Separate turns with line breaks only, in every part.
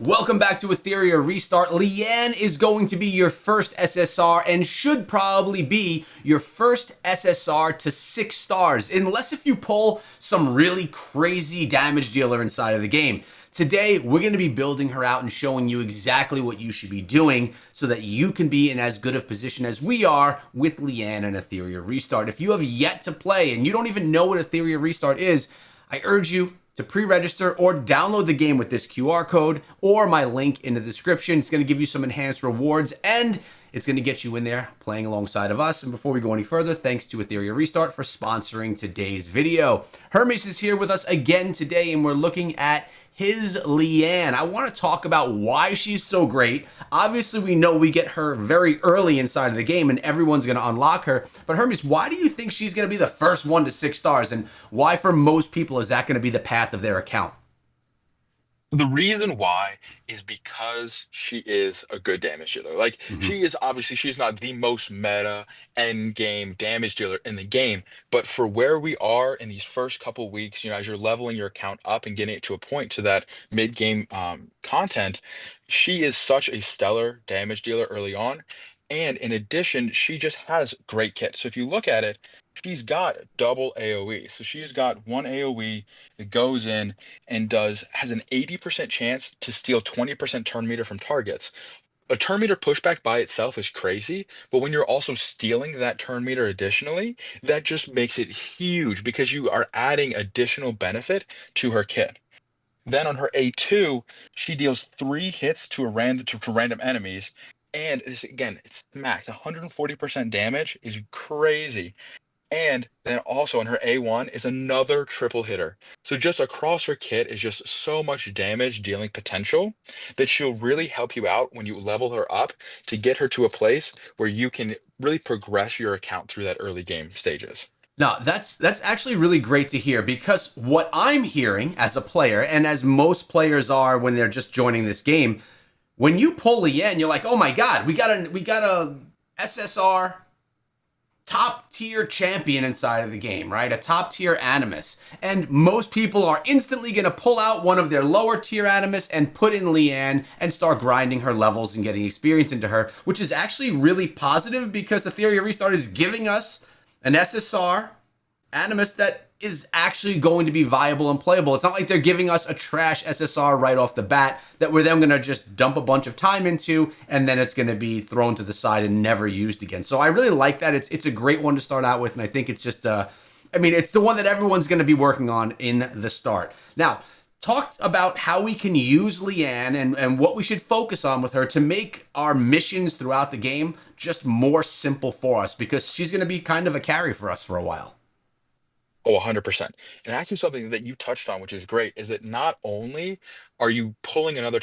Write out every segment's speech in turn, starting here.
Welcome back to Etheria Restart. Lian is going to be your first SSR and should probably be your first SSR to 6 stars, unless if you pull some really crazy damage dealer inside of the game. Today, we're going to be building her out and showing you exactly what you should be doing so that you can be in as good of position as we are with Lian and Etheria Restart. If you have yet to play and you don't even know what Etheria Restart is, I urge you to pre-register or download the game with this QR code or my link in the description. It's going to give you some enhanced rewards and it's going to get you in there playing alongside of us. And before we go any further, thanks to Etheria Restart for sponsoring today's video. Hermes is here with us again today and we're looking at his Lian. I want to talk about why she's so great. Obviously, we know we get her very early inside of the game and everyone's going to unlock her. But Hermes, why do you think she's going to be the first one to 6 stars? And why for most people is that going to be the path of their account?
The reason why is because she is a good damage dealer. Like
Mhm.
she is obviously she's not the most meta end game damage dealer in the game, but for where we are in these first couple weeks, as you're leveling your account up and getting it to a point to that mid game content, she is such a stellar damage dealer early on. And in addition, she just has great kits. So if you look at it, she's got double AoE. So she's got one AoE that goes in and has an 80% chance to steal 20% turn meter from targets. A turn meter pushback by itself is crazy, but when you're also stealing that turn meter additionally, that just makes it huge because you are adding additional benefit to her kit. Then on her A2, she deals 3 hits to random enemies. And this, again, it's max 140% damage is crazy. And then also on her A1 is another triple hitter. So just across her kit is just so much damage dealing potential that she'll really help you out when you level her up to get her to a place where you can really progress your account through that early game stages.
Now, that's actually really great to hear because what I'm hearing as a player, and as most players are when they're just joining this game, when you pull Lian, you're like, oh my god, we got a SSR top tier champion inside of the game, right? A top tier Animus. And most people are instantly going to pull out one of their lower tier Animus and put in Lian and start grinding her levels and getting experience into her, which is actually really positive because Etheria Restart is giving us an SSR Animus that is actually going to be viable and playable. It's not like they're giving us a trash SSR right off the bat that we're then going to just dump a bunch of time into and then it's going to be thrown to the side and never used again. So I really like that. It's a great one to start out with, and I think it's just it's the one that everyone's going to be working on in the start. Now, talked about how we can use Lian and what we should focus on with her to make our missions throughout the game just more simple for us because she's going to be kind of a carry for us for a while.
Oh, 100%. And actually something that you touched on, which is great, is that not only are you pulling another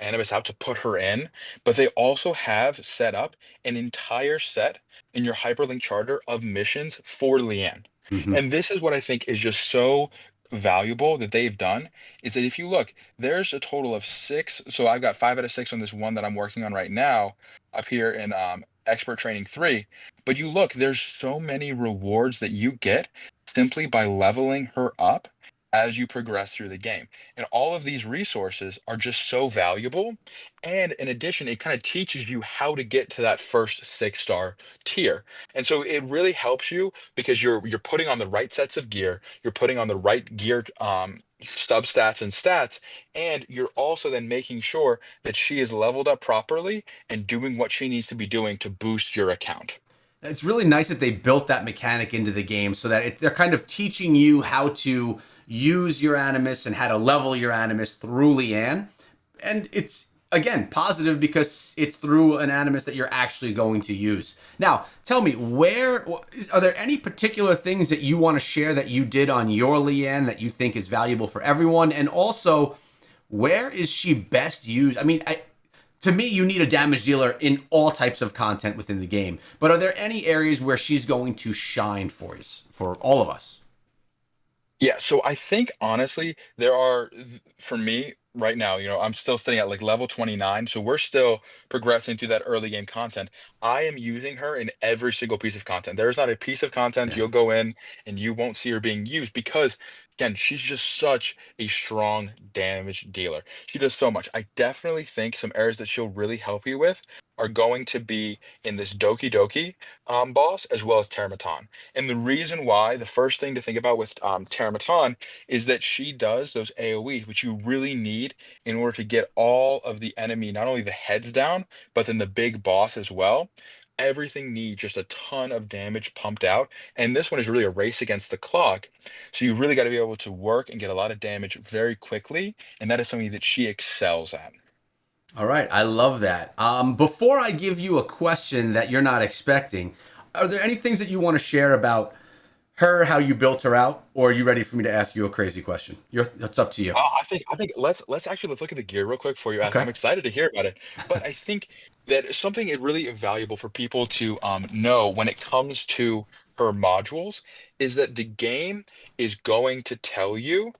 Animus out to put her in, but they also have set up an entire set in your hyperlink charter of missions for Lian.
Mhm.
And this is what I think is just so valuable that they've done, is that if you look, there's a total of 6. So I've got 5 out of 6 on this one that I'm working on right now up here in Expert Training 3. But you look, there's so many rewards that you get simply by leveling her up as you progress through the game. And all of these resources are just so valuable. And in addition, it kind of teaches you how to get to that first 6-star tier. And so it really helps you because you're putting on the right sets of gear, you're putting on the right gear substats and stats, and you're also then making sure that she is leveled up properly and doing what she needs to be doing to boost your account.
It's really nice that they built that mechanic into the game so that they're kind of teaching you how to use your Animus and how to level your Animus through Lian. And it's, again, positive because it's through an Animus that you're actually going to use. Now, tell me, are there any particular things that you want to share that you did on your Lian that you think is valuable for everyone? And also, where is she best used? To me, you need a damage dealer in all types of content within the game. But are there any areas where she's going to shine for us, for all of us?
Yeah, so I think honestly, for me right now, I'm still sitting at like level 29, so we're still progressing through that early game content. I am using her in every single piece of content. There's not a piece of content
Yeah.
you'll go in and you won't see her being used because again, she's just such a strong damage dealer. She does so much. I definitely think some areas that she'll really help you with are going to be in this Doki Doki boss as well as Terramatan. And the reason why, the first thing to think about with Terramatan is that she does those AoEs, which you really need in order to get all of the enemy, not only the heads down, but then the big boss as well. Everything needs just a ton of damage pumped out. And this one is really a race against the clock. So you really got to be able to work and get a lot of damage very quickly. And that is something that she excels at.
All right, I love that. Before I give you a question that you're not expecting, are there any things that you want to share about her, how you built her out, or are you ready for me to ask you a crazy question? It's up to you.
I think let's look at the gear real quick for you.
Okay.
I'm excited to hear about it. But I think that something is really valuable for people to know when it comes to her modules is that the game is going to tell you,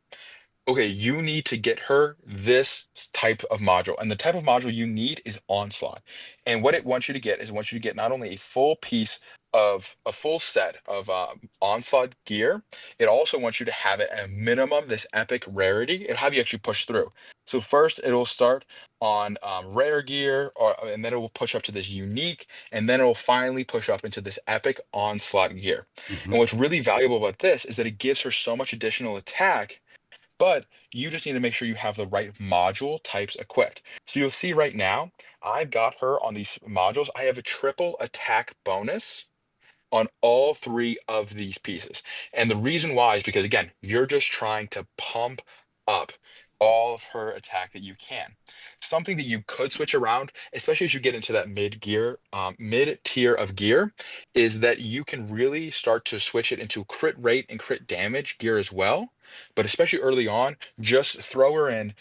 okay, you need to get her this type of module. And the type of module you need is Onslaught. And what it wants you to get is it wants you to get not only a full piece of a full set of Onslaught gear, it also wants you to have it at a minimum, this epic rarity. It'll have you actually push through. So first it'll start on rare gear, and then it will push up to this unique, and then it will finally push up into this epic Onslaught gear.
Hmm.
And what's really valuable about this is that it gives her so much additional attack, but you just need to make sure you have the right module types equipped. So you'll see right now, I've got her on these modules. I have a triple attack bonus on all three of these pieces. And the reason why is because, again, you're just trying to pump up all of her attack that you can. Something that you could switch around, especially as you get into that mid tier of gear, is that you can really start to switch it into crit rate and crit damage gear as well. But especially early on, just throw her in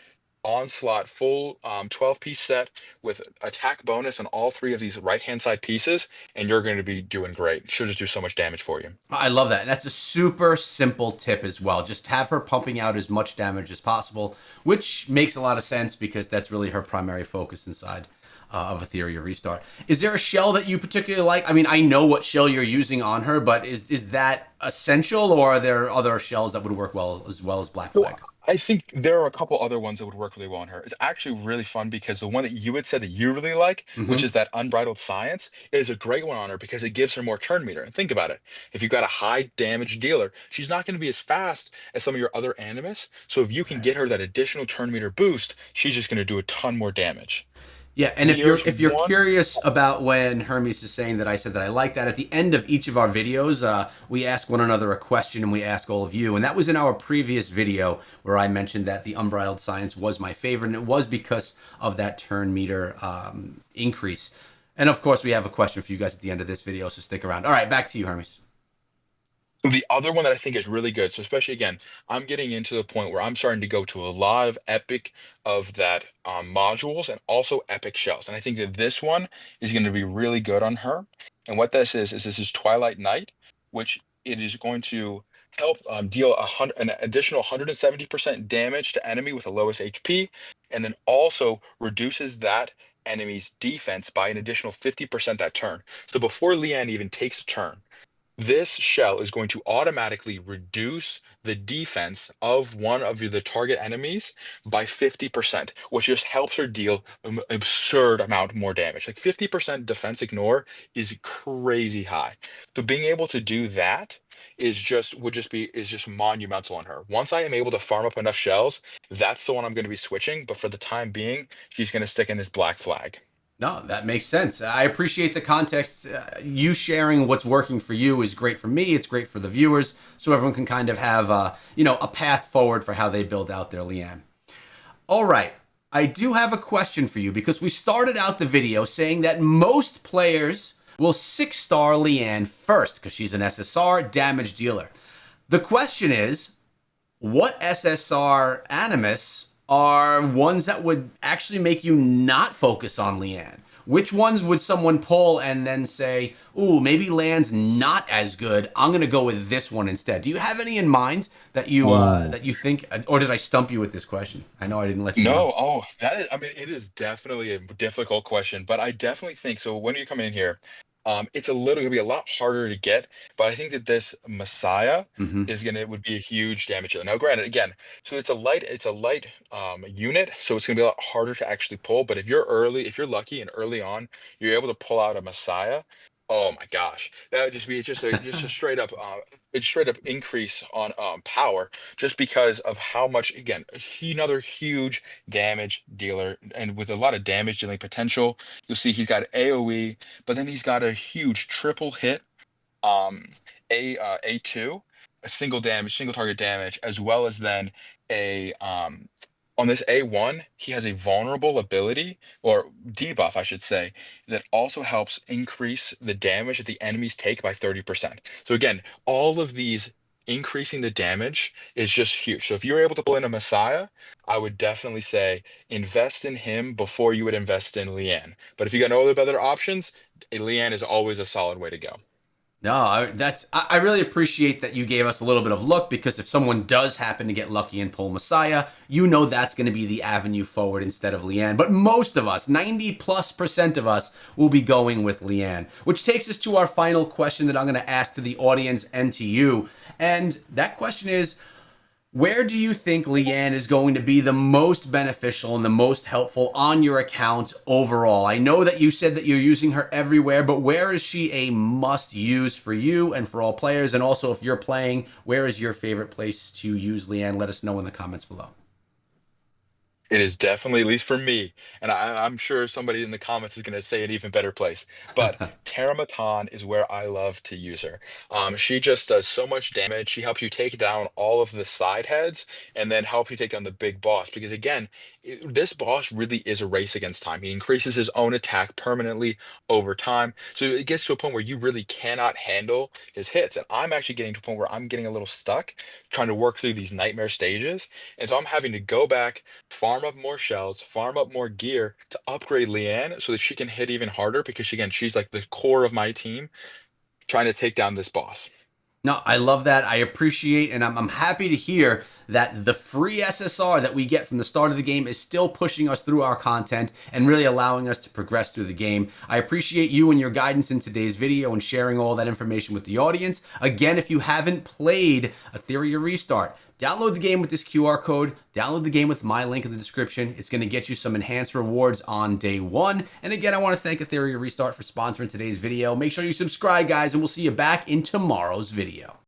Onslaught full 12-piece set with attack bonus on all three of these right-hand side pieces, and you're going to be doing great. She'll just do so much damage for you.
I love that. And that's a super simple tip as well. Just have her pumping out as much damage as possible, which makes a lot of sense because that's really her primary focus inside of Etheria Restart. Is there a shell that you particularly like? I mean, I know what shell you're using on her, but is that essential, or are there other shells that would work well as Black
Well,
Flag?
I think there are a couple other ones that would work really well on her. It's actually really fun because the one that you had said that you really like, which
Hmm.
is that Unbridled Science, is a great one on her because it gives her more turn meter. And think about it. If you've got a high damage dealer, she's not going to be as fast as some of your other Animus. So if you can
Right.
get her that additional turn meter boost, she's just going to do a ton more damage.
Yeah, and
There's
if you're
one.
curious about when Hermes is saying that I said that I like that, at the end of each of our videos, we ask one another a question and we ask all of you. And that was in our previous video where I mentioned that the Unbridled Science was my favorite, and it was because of that turn meter increase. And of course, we have a question for you guys at the end of this video, so stick around. All right, back to you, Hermes.
The other one that I think is really good, so especially again, I'm getting into the point where I'm starting to go to a lot of epic of that modules and also epic shells. And I think that this one is going to be really good on her. And what this is this is Twilight Knight, which it is going to help deal an additional 170% damage to enemy with the lowest HP, and then also reduces that enemy's defense by an additional 50% that turn. So before Lian even takes a turn, this shell is going to automatically reduce the defense of one of the target enemies by 50%, which just helps her deal an absurd amount more damage. Like 50% defense ignore is crazy high. So being able to do that is just monumental on her. Once I am able to farm up enough shells, that's the one I'm going to be switching. But for the time being, she's going to stick in this Black Flag.
No, that makes sense. I appreciate the context. You sharing what's working for you is great for me. It's great for the viewers, so everyone can kind of have a path forward for how they build out their Lian. All right, I do have a question for you because we started out the video saying that most players will 6-star Lian first because she's an SSR damage dealer. The question is, what SSR Animus are ones that would actually make you not focus on Lian? Which ones would someone pull and then say, ooh, maybe Lan's not as good. I'm going to go with this one instead. Do you have any in mind that you think, or did I stump you with this question? I know I didn't let you know.
No, that is, I mean, it is definitely a difficult question, but I definitely think so. When are you coming in here? It's gonna be a lot harder to get, but I think that this Messiah
Hmm.
would be a huge damage dealer. Now, granted, again, so it's a light unit, so it's gonna be a lot harder to actually pull. But if you're lucky and early on, you're able to pull out a Messiah. Oh my gosh, that would just be just a straight up it's straight up increase on power just because of how much, again, another huge damage dealer and with a lot of damage dealing potential. You'll see he's got AoE, but then he's got a huge triple hit, um, A2, a single target damage, as well as then a on this A1, he has a vulnerable ability or debuff, I should say, that also helps increase the damage that the enemies take by 30%. So again, all of these increasing the damage is just huge. So if you're able to pull in a Messiah, I would definitely say invest in him before you would invest in Lian. But if you got no other better options, Lian is always a solid way to go.
No, I really appreciate that you gave us a little bit of luck, because if someone does happen to get lucky and pull Messiah, you know that's going to be the avenue forward instead of Lian. But most of us, 90+% of us, will be going with Lian, which takes us to our final question that I'm going to ask to the audience and to you. And that question is, where do you think Lian is going to be the most beneficial and the most helpful on your account overall? I know that you said that you're using her everywhere, but where is she a must use for you and for all players? And also, if you're playing, where is your favorite place to use Lian? Let us know in the comments below.
It is definitely, at least for me, and I'm sure somebody in the comments is going to say an even better place, but Terramatan is where I love to use her. She just does so much damage. She helps you take down all of the side heads and then help you take down the big boss. Because again, this boss really is a race against time. He increases his own attack permanently over time. So it gets to a point where you really cannot handle his hits. And I'm actually getting to a point where I'm getting a little stuck trying to work through these nightmare stages. And so I'm having to go back, farm up more shells, farm up more gear to upgrade Lian so that she can hit even harder because again, she's like the core of my team trying to take down this boss.
No, I love that. I appreciate, and I'm happy to hear that the free SSR that we get from the start of the game is still pushing us through our content and really allowing us to progress through the game. I appreciate you and your guidance in today's video and sharing all that information with the audience. Again, if you haven't played Etheria Restart, download the game with this QR code, download the game with my link in the description. It's going to get you some enhanced rewards on day one. And again, I want to thank Etheria Restart for sponsoring today's video. Make sure you subscribe, guys, and we'll see you back in tomorrow's video.